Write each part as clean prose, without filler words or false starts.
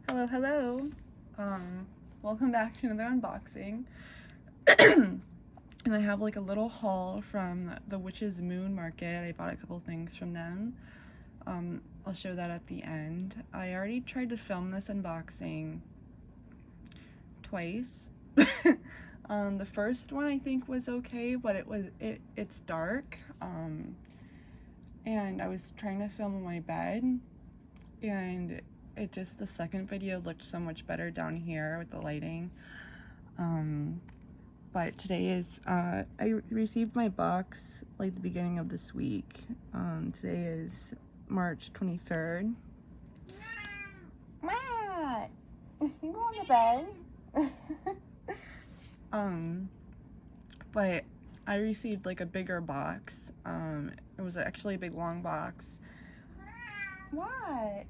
Hello, hello. Welcome back to another unboxing. And I have like a little haul from the Witch's Moon Market. I bought a couple things from them. I'll show that at the end. I already tried to film this unboxing twice. The first one I think was okay, but it's dark. And I was trying to film in my bed, and the second video looked so much better down here with the lighting. But today is, I received my box like the beginning of this week. Today is March 23rd. Matt! You going to bed? But I received like a bigger box. It was actually a big long box. What?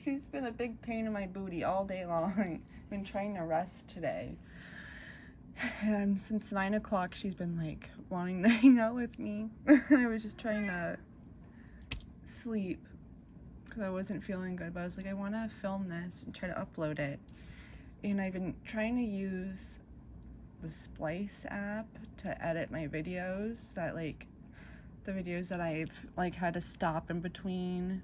She's been a big pain in my booty all day long. I've been trying to rest today. And since 9 o'clock, she's been like wanting to hang out with me. I was just trying to sleep because I wasn't feeling good. But I was like, I want to film this and try to upload it. And I've been trying to use the Splice app to edit my videos. That like the videos that I've like had to stop in between.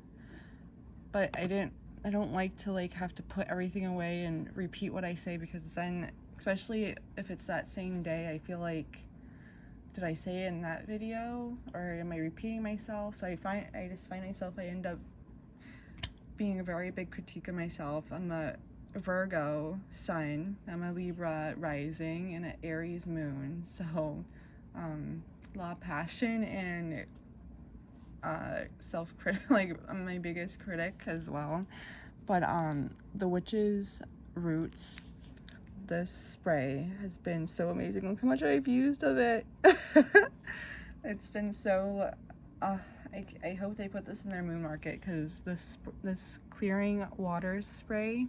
But I don't like to like have to put everything away and repeat what I say, because then, especially if it's that same day, I feel like, did I say it in that video or am I repeating myself? So I just find myself, I end up being a very big critique of myself. I'm a Virgo sun, I'm a Libra rising, and an Aries moon. So a lot of passion and self-critic, like I'm my biggest critic as well. But the Witch's Roots, this spray has been so amazing. Look how much I've used of it. It's been so I hope they put this in their moon market, because this clearing water spray,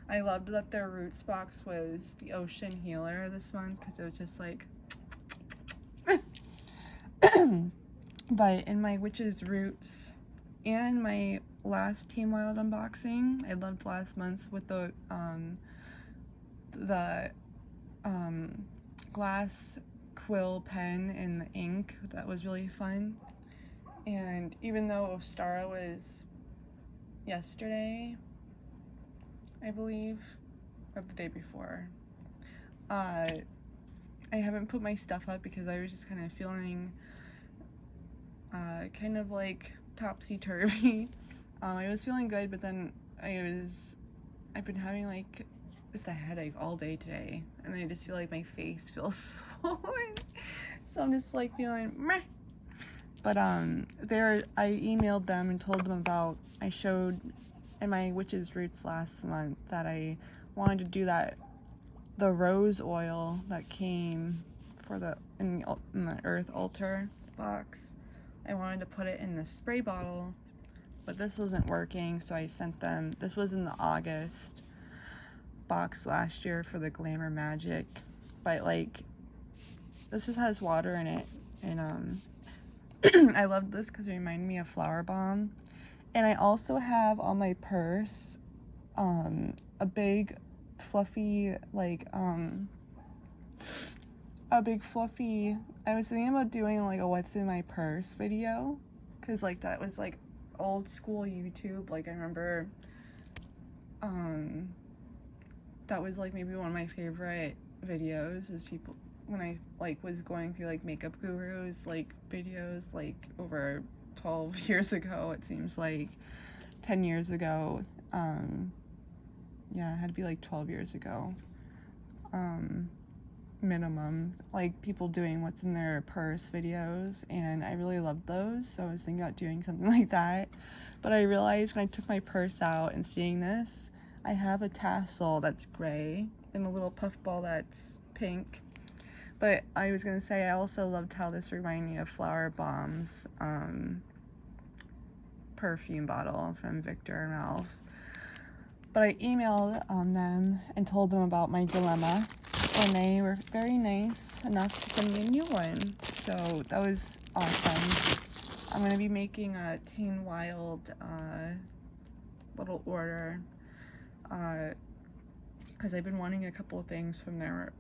I loved that their Roots box was the Ocean Healer this month, because it was just like but in my Witch's Roots and my last Team Wild unboxing, I loved last month's with the glass quill pen and the ink. That was really fun. And even though Ostara was yesterday, I believe, or the day before, I haven't put my stuff up because I was just kind of feeling kind of like topsy-turvy. I was feeling good, but then I've been having like just a headache all day today, and I just feel like my face feels swollen. So I'm just like feeling meh. But I emailed them and told them about, I showed in my Witch's Roots last month that I wanted to do the rose oil that came for in the Earth Altar box. I wanted to put it in the spray bottle, but this wasn't working, so I sent them, this was in the August box last year for the Glamour Magic, but like this just has water in it, and I loved this because it reminded me of Flower Bomb. And I also have on my purse a big fluffy I was thinking about doing like a what's in my purse video, because like that was like old school YouTube. Like I remember that was like maybe one of my favorite videos, is people when I like was going through like makeup gurus like videos like over 12 years ago. It seems like 10 years ago. Yeah, it had to be like 12 years ago minimum, like people doing what's in their purse videos, and I really loved those, so I was thinking about doing something like that. But I realized when I took my purse out and seeing this, I have a tassel that's gray and a little puff ball that's pink. But I was gonna say, I also loved how this reminded me of Flower Bomb's perfume bottle from Victor Malf. But I emailed them and told them about my dilemma, and they were very nice enough to send me a new one. So that was awesome. I'm going to be making a Teen Wild little order, because I've been wanting a couple of things from their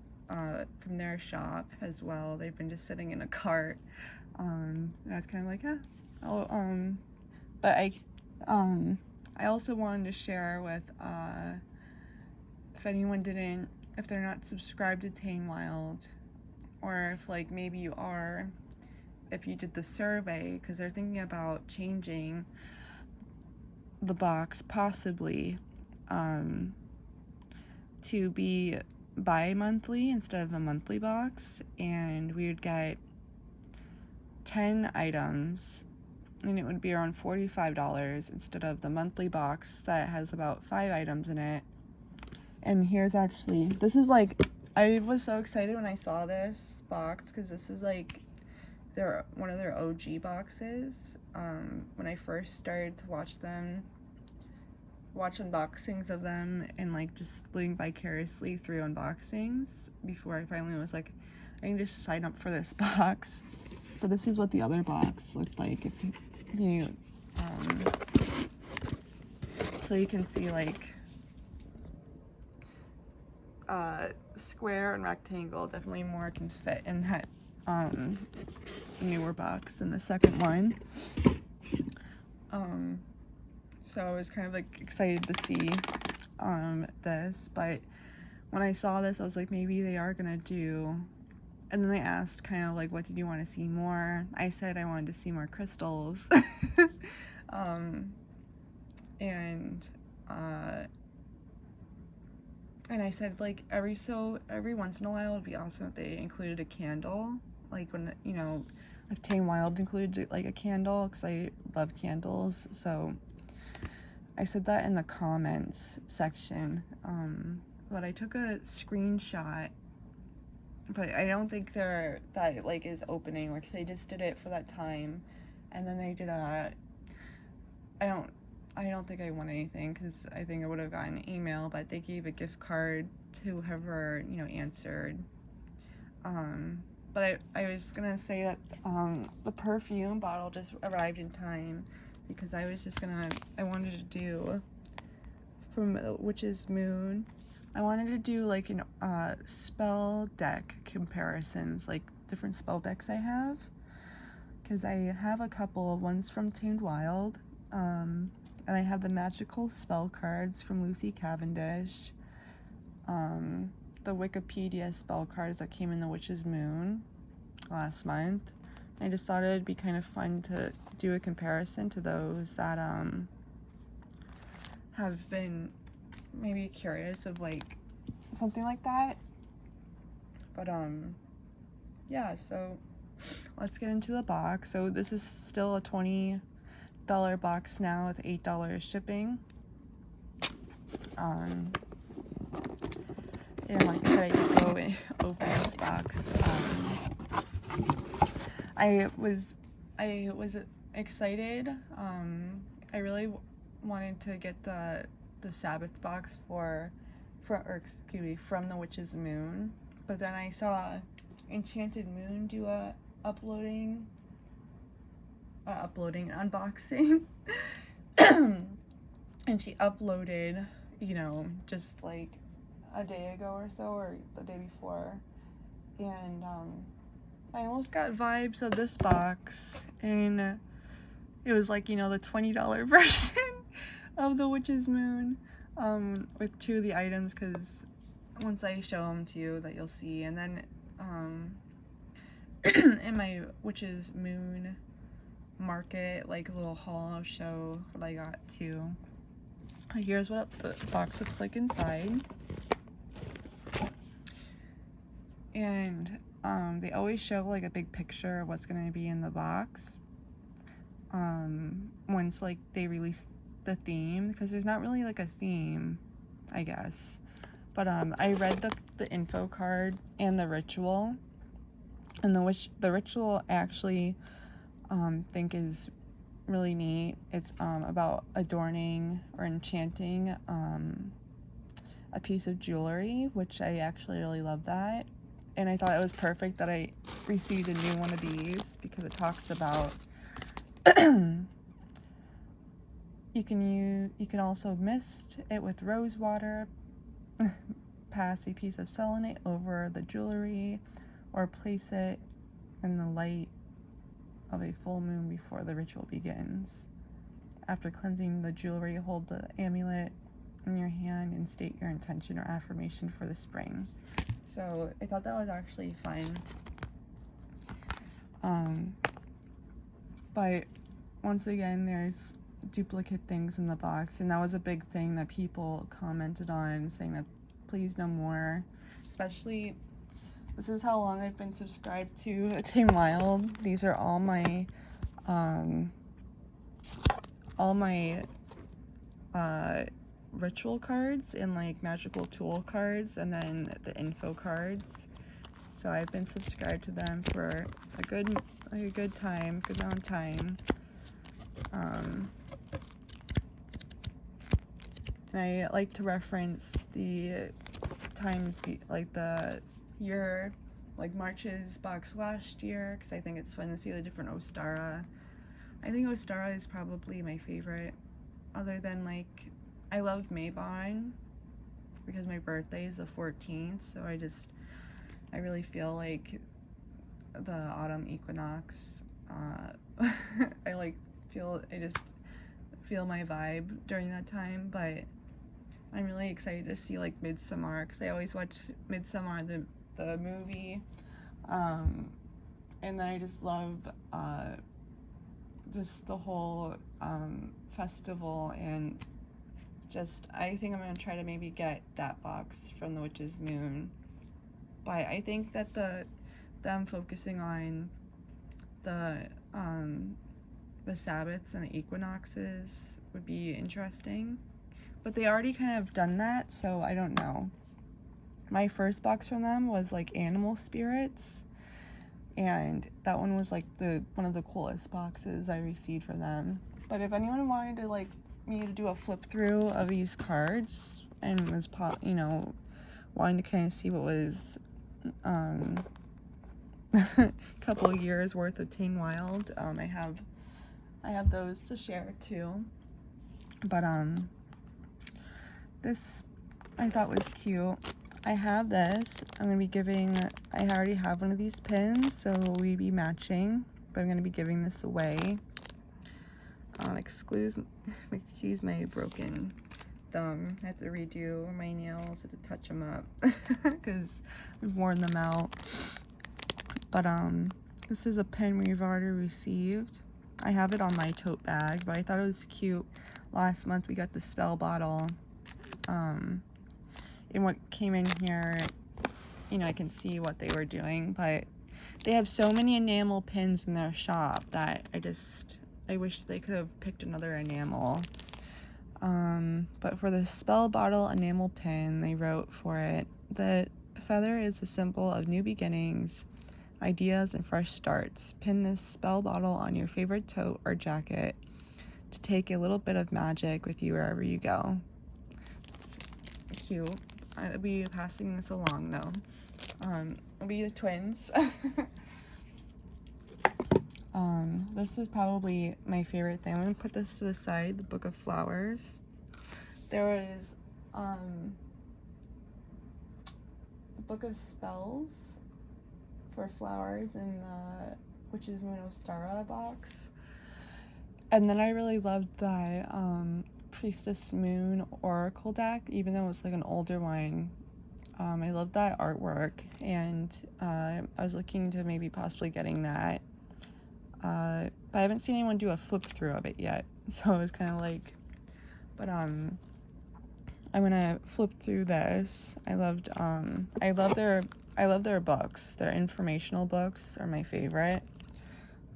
shop as well. They've been just sitting in a cart, and I was kind of like, but I also wanted to share with, if they're not subscribed to Tame Wild, or if like maybe you are, if you did the survey, because they're thinking about changing the box possibly to be bi-monthly instead of a monthly box, and we would get 10 items and it would be around $45 instead of the monthly box that has about 5 items in it. And this is like, I was so excited when I saw this box, because this is like one of their OG boxes. When I first started to watch unboxings of them, and like just living vicariously through unboxings, before I finally was like, I need to sign up for this box. But this is what the other box looked like. If you so you can see like square and rectangle, definitely more can fit in that newer box than the second one. So I was kind of like excited to see this, but when I saw this, I was like, maybe they are gonna do. And then they asked kind of like, what did you want to see more? I said I wanted to see more crystals. And I said like every once in a while it'd be awesome if they included a candle, like when, you know, if Tame Wild included like a candle, because I love candles. So I said that in the comments section, but I took a screenshot, but I don't think that like is opening, like they just did it for that time, and then they did I don't think I won anything, because I think I would have gotten an email, but they gave a gift card to whoever, you know, answered. But I was gonna say that the perfume bottle just arrived in time, because I wanted to do, from Witch's Moon, I wanted to do like an spell deck comparisons, like different spell decks I have, because I have a couple of ones from Tamed Wild, and I have the magical spell cards from Lucy Cavendish, the Wikipedia spell cards that came in the Witch's Moon last month. I just thought it'd be kind of fun to do a comparison to those that have been maybe curious of like something like that. But yeah, so let's get into the box. So this is still a $20 box now with $8 shipping. And like I said, I just go and open this box. I was excited. I really wanted to get the Sabbath box from the Witch's Moon, but then I saw Enchanted Moon do a unboxing, and she uploaded, you know, just like a day ago or so, or the day before, and I almost got vibes of this box, and it was like, you know, the $20 version of the Witch's Moon, with 2 of the items, because once I show them to you that you'll see. And then in my Witch's Moon market, like a little haul, I'll show what I got too. Here's what the box looks like inside. And they always show like a big picture of what's going to be in the box once like they release the theme, because there's not really like a theme, I guess. But I read the info card and the ritual, and the ritual I actually think is really neat. It's about adorning or enchanting a piece of jewelry, which I actually really love that. And I thought it was perfect that I received a new one of these, because it talks about you can also mist it with rose water, pass a piece of selenite over the jewelry, or place it in the light of a full moon before the ritual begins. After cleansing the jewelry, hold the amulet in your hand and state your intention or affirmation for the spring. So I thought that was actually fun. But once again, there's duplicate things in the box, and that was a big thing that people commented on, saying that please no more. Especially, this is how long I've been subscribed to Tamed Wild. These are all my ritual cards and like magical tool cards, and then the info cards. So I've been subscribed to them for a good amount of time. And I like to reference the times, like the year, like March's box last year, because I think it's fun to see the different Ostara. I think Ostara is probably my favorite, other than like, I love Maybon because my birthday is the 14th, so I really feel like the autumn equinox, I just feel my vibe during that time. But I'm really excited to see like Midsummer, because I always watch Midsummer, the movie, and then I just love just the whole festival, and just I think I'm gonna try to maybe get that box from the Witch's Moon. But I think that them focusing on the Sabbaths and the equinoxes would be interesting. But they already kind of done that, so I don't know. My first box from them was like animal spirits, and that one was like one of the coolest boxes I received from them. But if anyone wanted to like me to do a flip through of these cards and was wanting to kind of see what was a couple of years worth of Tamed Wild, I have those to share too. But this I thought was cute. I have this. I'm gonna be giving. I already have one of these pins, so we'd be matching. But I'm gonna be giving this away. Excuse my broken thumb. I have to redo my nails. I have to touch them up because we've worn them out. But this is a pin we've already received. I have it on my tote bag, but I thought it was cute. Last month we got the spell bottle. And what came in here, I can see what they were doing, but they have so many enamel pins in their shop that I wish they could have picked another enamel. But for the spell bottle enamel pin, they wrote for it, the feather is a symbol of new beginnings, ideas, and fresh starts. Pin this spell bottle on your favorite tote or jacket to take a little bit of magic with you wherever you go. It's cute. I'll be passing this along though. It'll be the twins. This is probably my favorite thing. I'm gonna put this to the side, the Book of Flowers. There was the Book of Spells for flowers in the Witch's Moon Ostara box. And then I really loved that Priestess Moon Oracle deck, even though it was like an older one. I loved that artwork, and I was looking to maybe possibly getting that. But I haven't seen anyone do a flip through of it yet, so I was kind of like, but I'm gonna flip through this. I love their books. Their informational books are my favorite.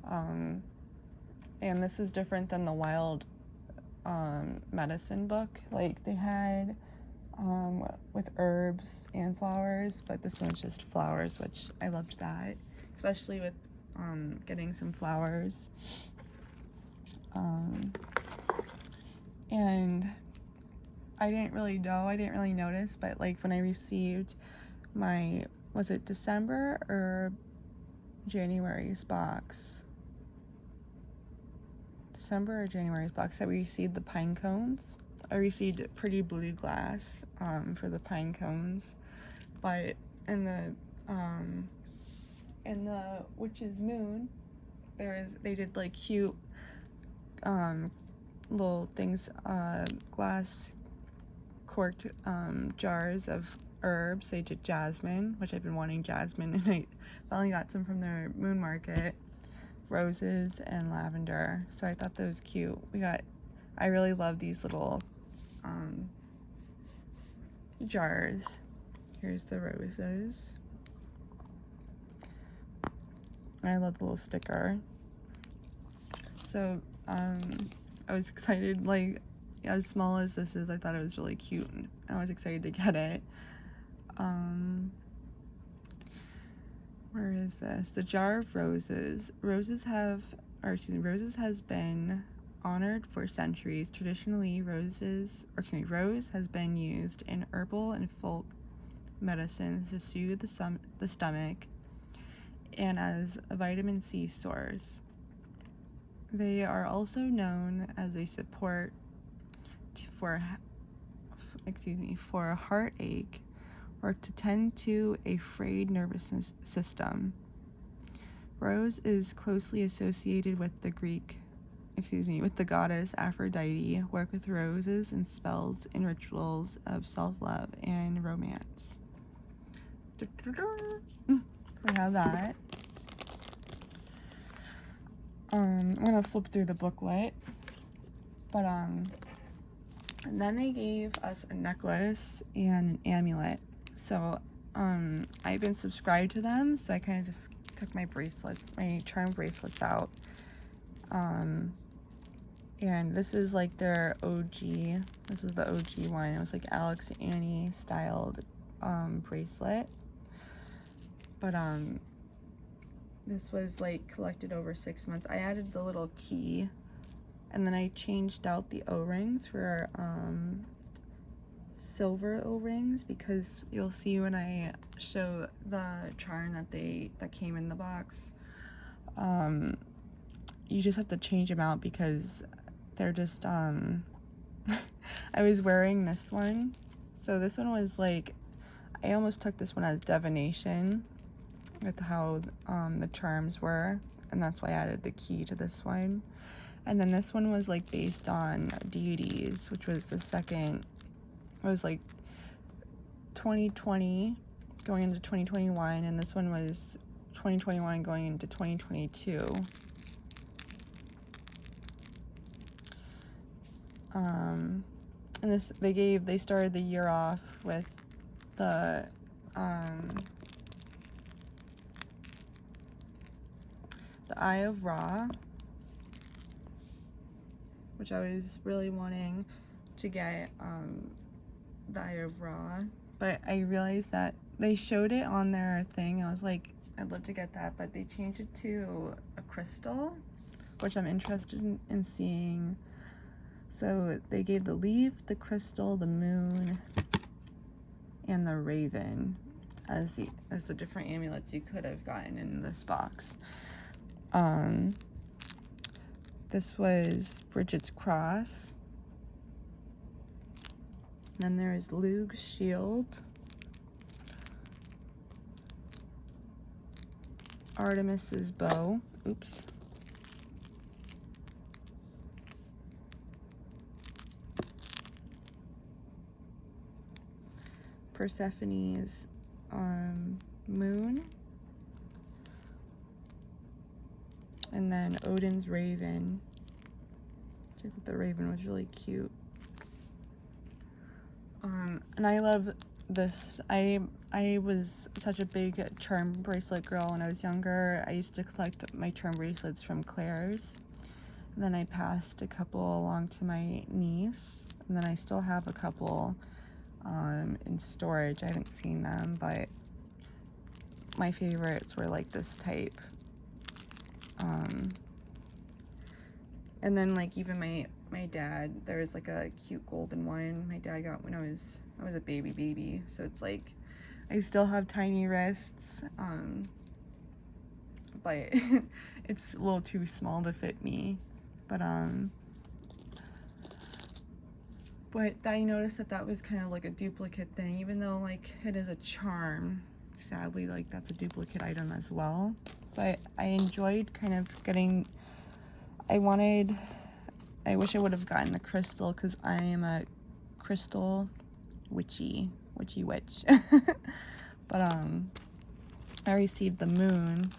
And this is different than the Wild medicine book. Like they had with herbs and flowers, but this one's just flowers, which I loved that, especially with getting some flowers. And I didn't really notice, but like when I received my, was it December or January's box? December or January's box that we received the pine cones. I received pretty blue glass for the pine cones, but in the witch's moon, they did like cute little things, glass corked jars of herbs. They did jasmine, which I've been wanting jasmine, and I finally got some from their moon market. Roses and lavender, so I thought that was cute. I really love these little jars. Here's the roses. I love the little sticker. So I was excited, like, as small as this is, I thought it was really cute, and I was excited to get it. Where is this? The jar of roses. Roses has been honored for centuries. Traditionally, rose has been used in herbal and folk medicines to soothe the stomach and as a vitamin C source. They are also known as a support for a heartache or to tend to a frayed nervous system. Rose is closely associated with the goddess Aphrodite. Work with roses and spells and rituals of self-love and romance. We have that. I'm gonna flip through the booklet, but and then they gave us a necklace and an amulet. So I've been subscribed to them, so I kind of just took my charm bracelets out. And this is like their OG. This was the OG one. It was like Alex and Annie styled bracelet. But this was like collected over 6 months. I added the little key, and then I changed out the O-rings for silver O-rings, because you'll see when I show the charm that came in the box, you just have to change them out because they're just I was wearing this one, so this one was like, I almost took this one as divination with how the charms were, and that's why I added the key to this one. And then this one was like based on deities, which was the second. It was like 2020 going into 2021, and this one was 2021 going into 2022. And they started the year off with the Eye of Ra, which I was really wanting to get the Eye of Ra, but I realized that they showed it on their thing. I was like, I'd love to get that, but they changed it to a crystal, which I'm interested in seeing. So they gave the leaf, the crystal, the moon, and the raven as the different amulets you could have gotten in this box. This was Bridget's cross. Then there's Luke's shield, Artemis's bow. Oops. Persephone's moon, and then Odin's raven. I thought the raven was really cute. And I love this. I was such a big charm bracelet girl when I was younger. I used to collect my charm bracelets from Claire's, and then I passed a couple along to my niece, and then I still have a couple in storage. I haven't seen them, but my favorites were like this type. And then like even my dad, there was like a cute golden one my dad got when I was a baby, so it's like I still have tiny wrists, but it's a little too small to fit me. But I noticed that that was kind of like a duplicate thing, even though like it is a charm. Sadly, like that's a duplicate item as well. But I enjoyed kind of getting, I wish I would have gotten the crystal, because I am a crystal witchy witch. But I received the moon,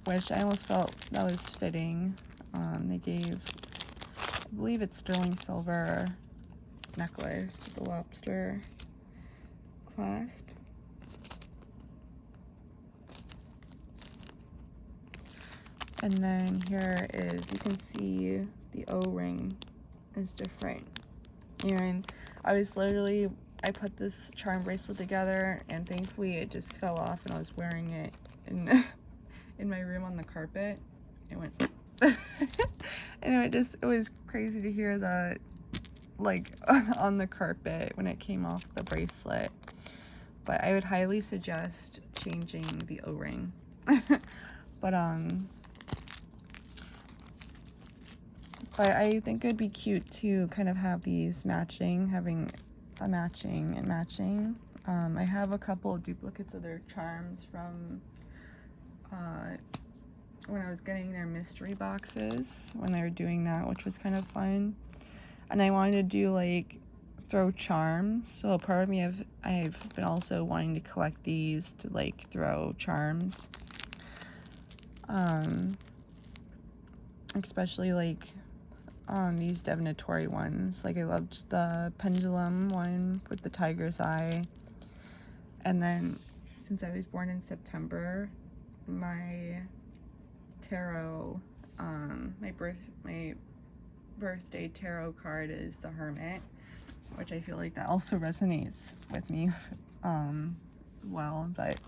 which I almost felt that was fitting. They gave, I believe it's sterling silver necklace, the lobster clasp. And then here is, you can see the O-ring is different. And I put this charm bracelet together, and thankfully it just fell off, and I was wearing it in my room on the carpet. It went and it was crazy to hear that, like, on the carpet when it came off the bracelet. But I would highly suggest changing the O-ring. But I think it'd be cute to kind of have these matching, having a matching and matching. I have a couple of duplicates of their charms from when I was getting their mystery boxes, when they were doing that, which was kind of fun. And I wanted to do like throw charms, so part of me I've been also wanting to collect these to like throw charms, especially like these divinatory ones. Like I loved the pendulum one with the tiger's eye. And then since I was born in September, my tarot, my birthday tarot card is the Hermit, which I feel like that also resonates with me well. But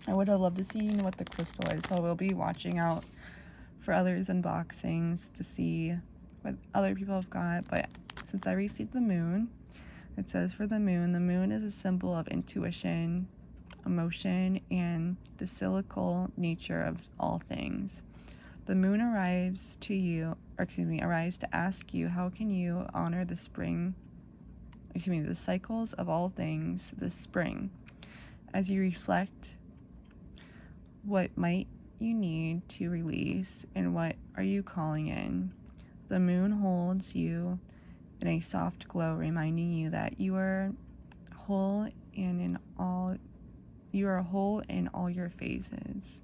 I would have loved to see what the crystal is, so we'll be watching out for others' unboxings to see what other people have got. But since I received the moon, it says for the moon is a symbol of intuition, emotion, and the cyclical nature of all things. The moon arrives to ask you, how can you honor the cycles of all things this spring? As you reflect, what might you need to release, and what are you calling in? The moon holds you in a soft glow, reminding you that you are whole in all your phases.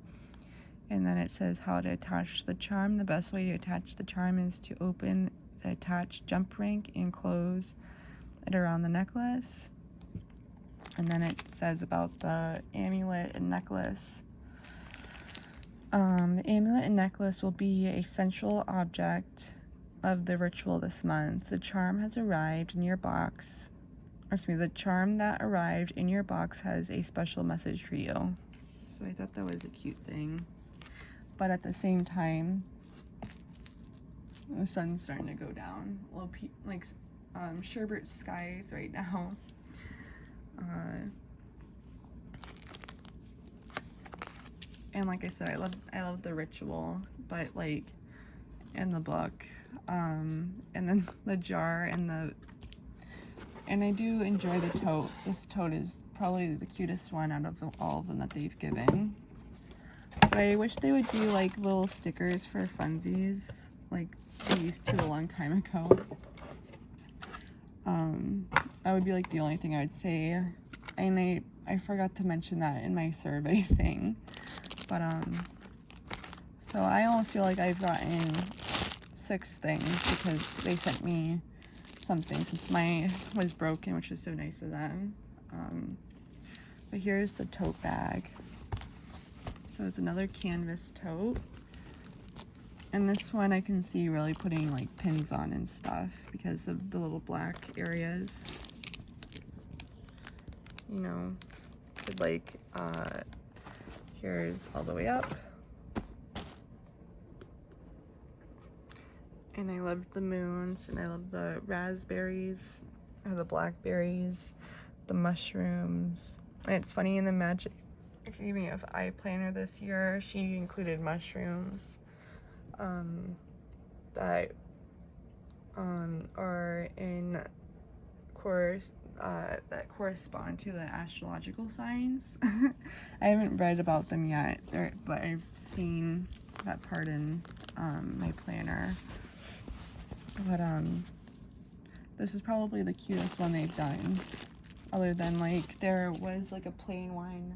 And then it says how to attach the charm. The best way to attach the charm is to open the attached jump ring and close it around the necklace. And then it says about the amulet and necklace. The amulet and necklace will be a central object of the ritual this month. The charm has arrived in your box. The charm that arrived in your box has a special message for you. So I thought that was a cute thing. But at the same time, the sun's starting to go down. Well, like sherbet skies right now. And like I said, I love the ritual, but like in the book, and then the jar and I do enjoy the tote. This tote is probably the cutest one out of all of them that they've given. But I wish they would do like little stickers for funsies, like they used to a long time ago. That would be like the only thing I would say. And I forgot to mention that in my survey thing. But so I almost feel like I've gotten 6 things because they sent me something since mine was broken, which was so nice of them. But here's the tote bag. So it's another canvas tote. And this one I can see really putting like pins on and stuff because of the little black areas. You know, like here's all the way up. And I loved the moons, and I love the raspberries, or the blackberries, the mushrooms. And it's funny, in the magic, of eye planner this year, she included mushrooms. that are in course that correspond to the astrological signs. I haven't read about them yet, but I've seen that part in my planner. But this is probably the cutest one they've done, other than like there was like a plain one.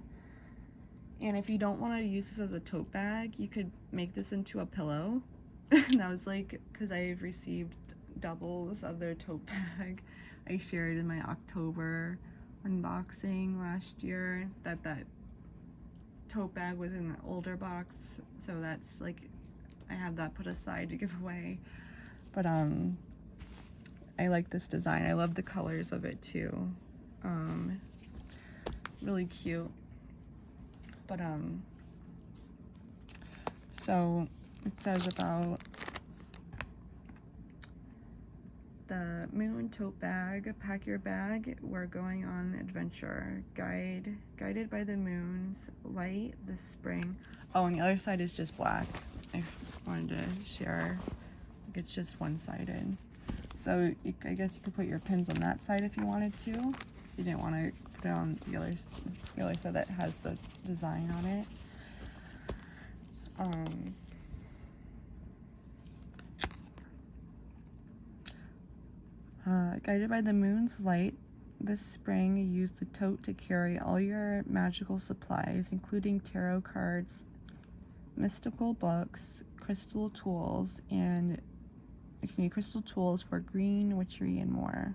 And if you don't want to use this as a tote bag, you could make this into a pillow. That was like, because I've received doubles of their tote bag. I shared in my October unboxing last year that tote bag was in the older box, so that's like, I have that put aside to give away. But I like this design. I love the colors of it too. Really cute. But so it says about the moon tote bag. Pack your bag, we're going on adventure. Guided by the moon's light this spring. Oh, and the other side is just black. I wanted to share. Like, it's just one-sided. So I guess you could put your pins on that side if you wanted to. You didn't want to put it on the other side that has the design on it. Guided by the moon's light, this spring use the tote to carry all your magical supplies, including tarot cards, mystical books, crystal tools for green witchery and more.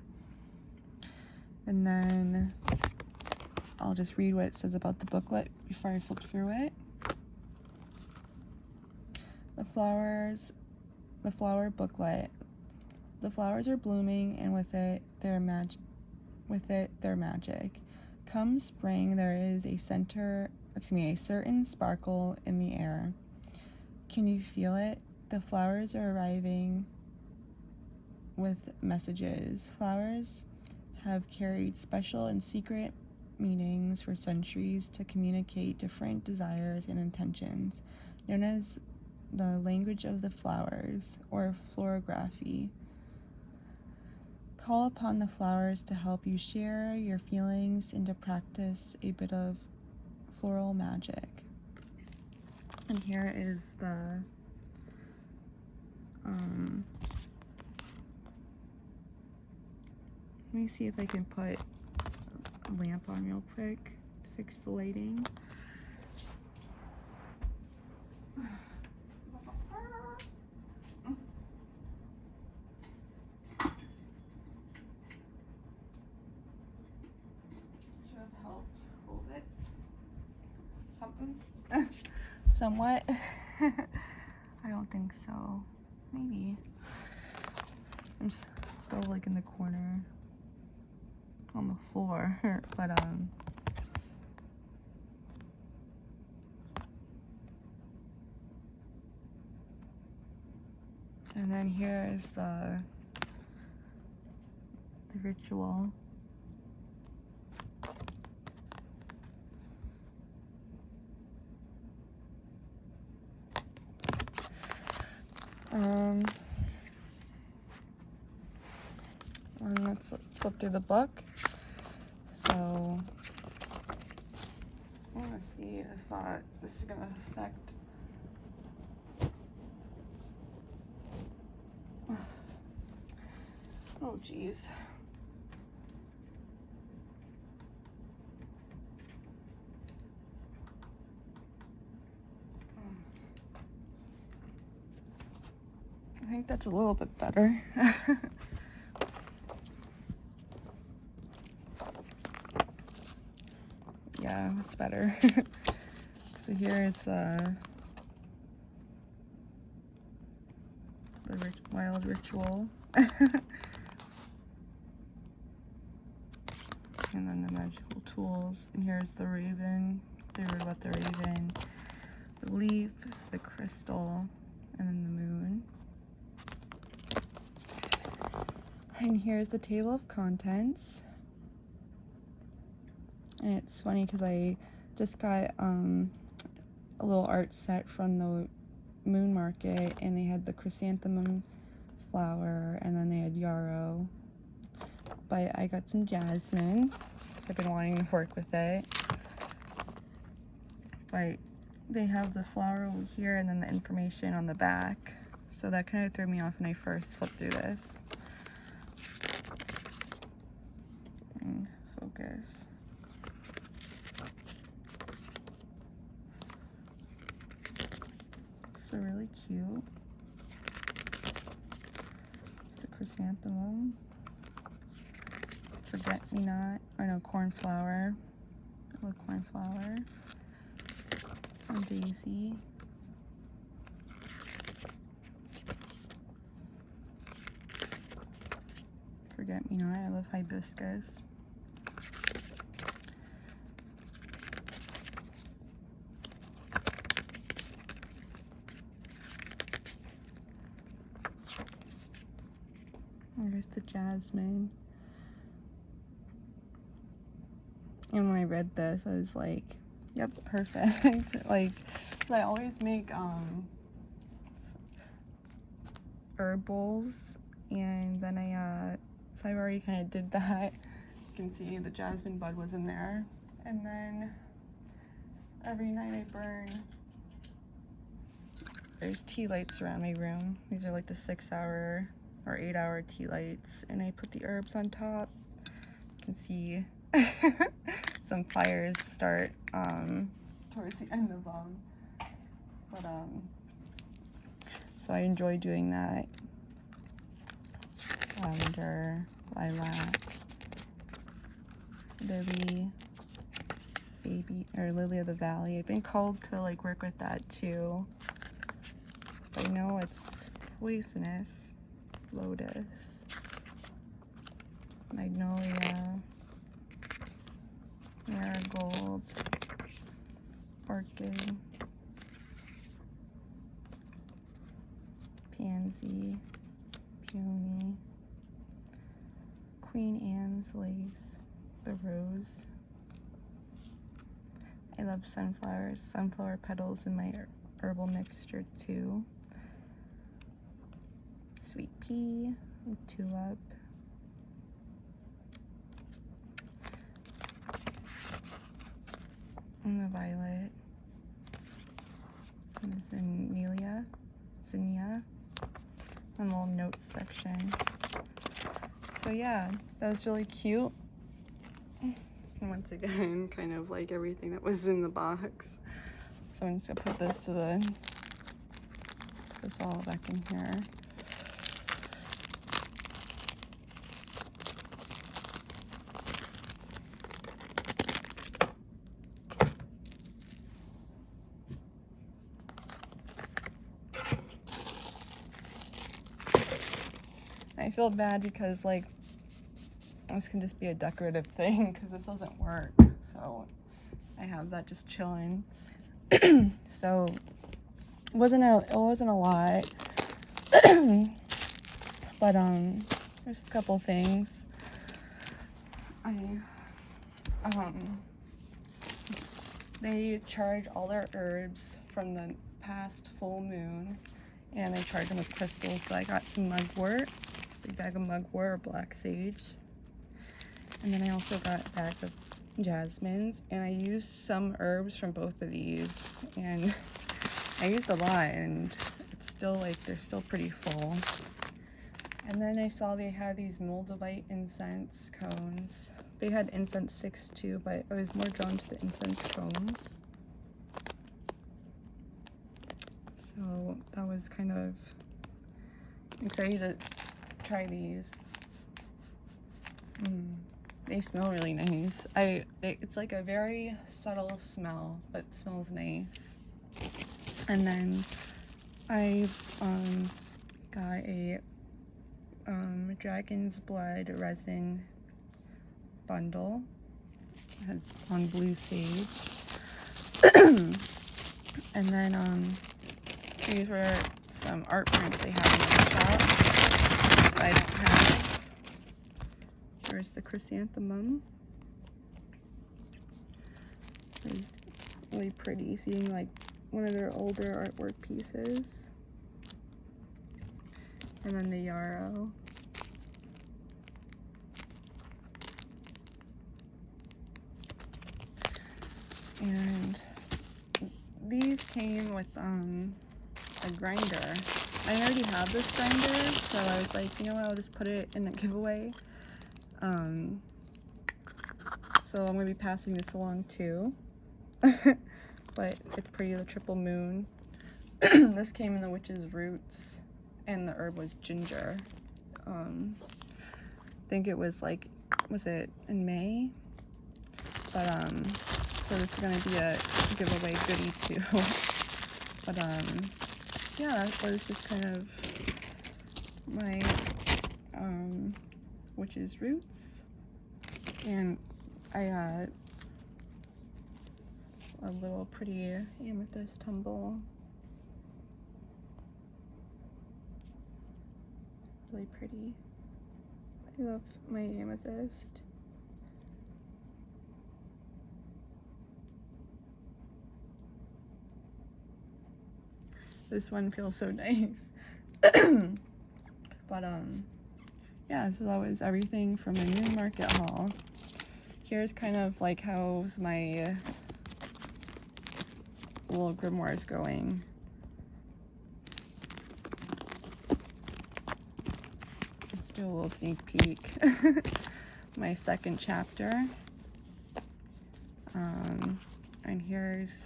And then I'll just read what it says about the booklet before I flip through it. The flower booklet. The flowers are blooming, and with it their magic. Come spring, there is a certain sparkle in the air. Can you feel it? The flowers are arriving with messages. Flowers have carried special and secret meanings for centuries to communicate different desires and intentions, known as the language of the flowers, or florography. Call upon the flowers to help you share your feelings and to practice a bit of floral magic. And here is the let me see if I can put a lamp on real quick to fix the lighting. Should have helped a little bit. Something. Somewhat. I don't think so. Maybe. I'm still like in the corner on the floor, but and then here is the ritual. And let's flip through the book. So I want to see if this is gonna affect. Oh geez. I think that's a little bit better. Yeah, it's better. So here's the wild ritual. And then the magical tools. And here's the raven. They wrote about the raven, the leaf, the crystal, and then the moon. And here's the table of contents. And it's funny because I just got a little art set from the Moon Market, and they had the chrysanthemum flower, and then they had yarrow. But I got some jasmine because I've been wanting to work with it. But they have the flower over here and then the information on the back. So that kind of threw me off when I first flipped through this. And focus. So really cute. It's the chrysanthemum. Forget-me-not. Or no, cornflower. A little cornflower. And daisy. Forget-me-not. I love hibiscus. There's the jasmine. And when I read this, I was like, yep, perfect. Like, I always make herb bowls, and then so I already kind of did that. You can see the jasmine bud was in there. And then every night I burn, there's tea lights around my room. These are like the 6-hour or 8-hour tea lights, and I put the herbs on top. You can see some fires start towards the end of them. But so I enjoy doing that. Lavender, lilac, lily, lily of the valley. I've been called to like work with that too. But I know it's poisonous. Lotus, magnolia, marigold, orchid, pansy, peony, Queen Anne's lace, the rose. I love sunflowers, sunflower petals in my herbal mixture too. Sweet pea, tulip, and the violet, and the zinnia, and the little notes section. So yeah, that was really cute. And once again, kind of like everything that was in the box. So I'm just gonna put this all back in here. I feel bad because like this can just be a decorative thing because this doesn't work. So I have that just chilling. So it wasn't a lot. But there's a couple things. They charge all their herbs from the past full moon, and they charge them with crystals. So I got some mugwort, a big bag of mugwort or black sage, and then I also got a bag of jasmines, and I used some herbs from both of these, and I used a lot, and it's still like they're still pretty full. And then I saw they had these moldavite incense cones. They had incense sticks too, but I was more drawn to the incense cones. So that was kind of excited to try these. They smell really nice. It's like a very subtle smell, but it smells nice. And then I got a dragon's blood resin bundle. It has on blue sage. And then these were some art prints they have in the shop that I don't have. There's the chrysanthemum. It's really pretty, seeing like one of their older artwork pieces. And then the yarrow. And these came with a grinder. I already have this grinder, so I was like, you know what, I'll just put it in a giveaway. So I'm going to be passing this along too. But it's pretty, the triple moon. This came in the witch's roots, and the herb was ginger. I think it was like, was it in May? But so this is gonna be a giveaway goodie too. But yeah, that was just kind of my witch's roots, and I got a little pretty amethyst tumble. Really pretty. I love my amethyst. This one feels so nice. But yeah, so that was everything from my Moon Market haul. Here's kind of like how's my little grimoire is going. Let's do a little sneak peek. My second chapter. And here's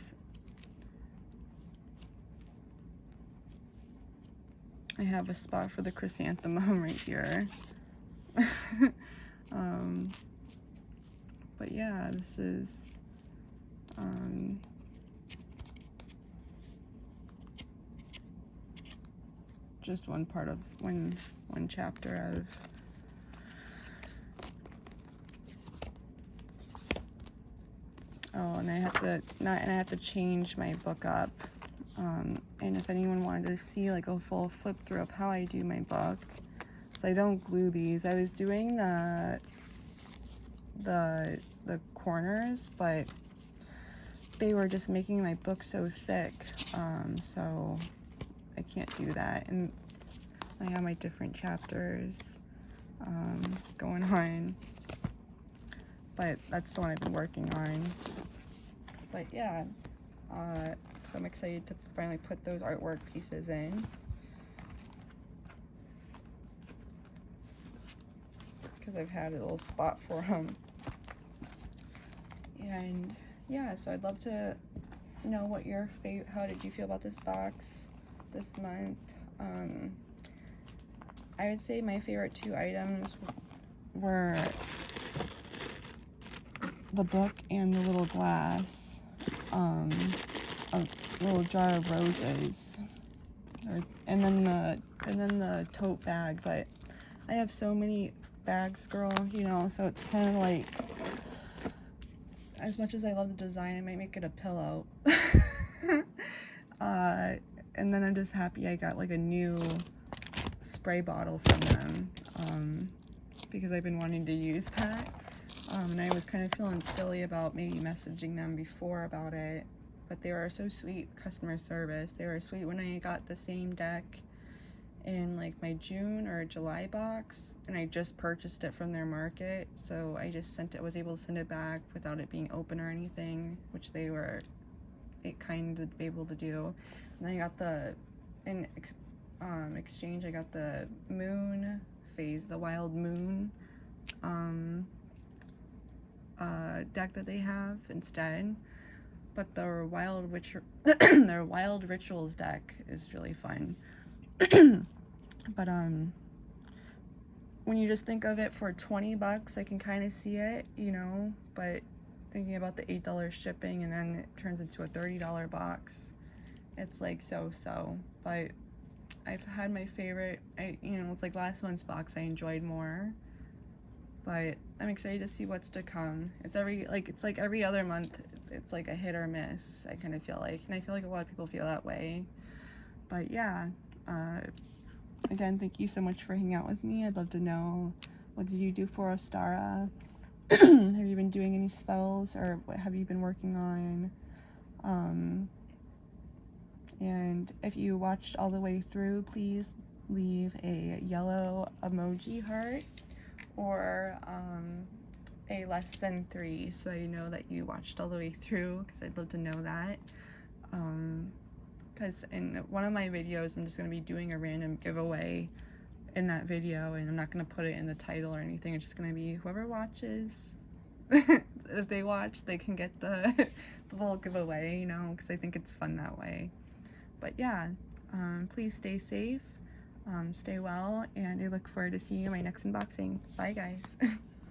I have a spot for the chrysanthemum right here. But yeah, this is just one part of one chapter of and I have to change my book up. And if anyone wanted to see like a full flip through of how I do my book, so I don't glue these. I was doing the corners, but they were just making my book so thick, so I can't do that. And I have my different chapters going on, but that's the one I've been working on. But yeah, so I'm excited to finally put those artwork pieces in. Because I've had a little spot for them. And yeah, so I'd love to know what your favorite, how did you feel about this box this month? I would say my favorite two items were the book and the little glass, a little jar of roses, and then the tote bag. But I have so many bags, girl, you know, so it's kind of like, as much as I love the design, I might make it a pillow. And then I'm just happy I got like a new spray bottle from them, because I've been wanting to use that, and I was kind of feeling silly about maybe messaging them before about it, but they were so sweet, customer service. They were sweet when I got the same deck in like my June or July box, and I just purchased it from their market, so I just was able to send it back without it being open or anything, which they were kind of able to do. And I got in exchange, I got the moon phase, the wild moon deck that they have instead. But their wild rituals deck is really fun. But when you just think of it for $20, I can kind of see it, you know, but thinking about the $8 shipping and then it turns into a $30 box, it's like so. But I've had my favorite, it's like last month's box I enjoyed more, but I'm excited to see what's to come. It's like every other month, it's like a hit or miss, I kind of feel like, and I feel like a lot of people feel that way. But yeah, again, thank you so much for hanging out with me. I'd love to know, what did you do for Ostara? Have you been doing any spells, or what have you been working on? And if you watched all the way through, please leave a yellow emoji heart or a less than 3 so I know that you watched all the way through, because I'd love to know that. Because in one of my videos I'm just going to be doing a random giveaway in that video, and I'm not going to put it in the title or anything. It's just going to be whoever watches, if they watch, they can get the, the little giveaway, you know, because I think it's fun that way. But yeah, please stay safe, stay well, and I look forward to seeing you in my next unboxing. Bye guys.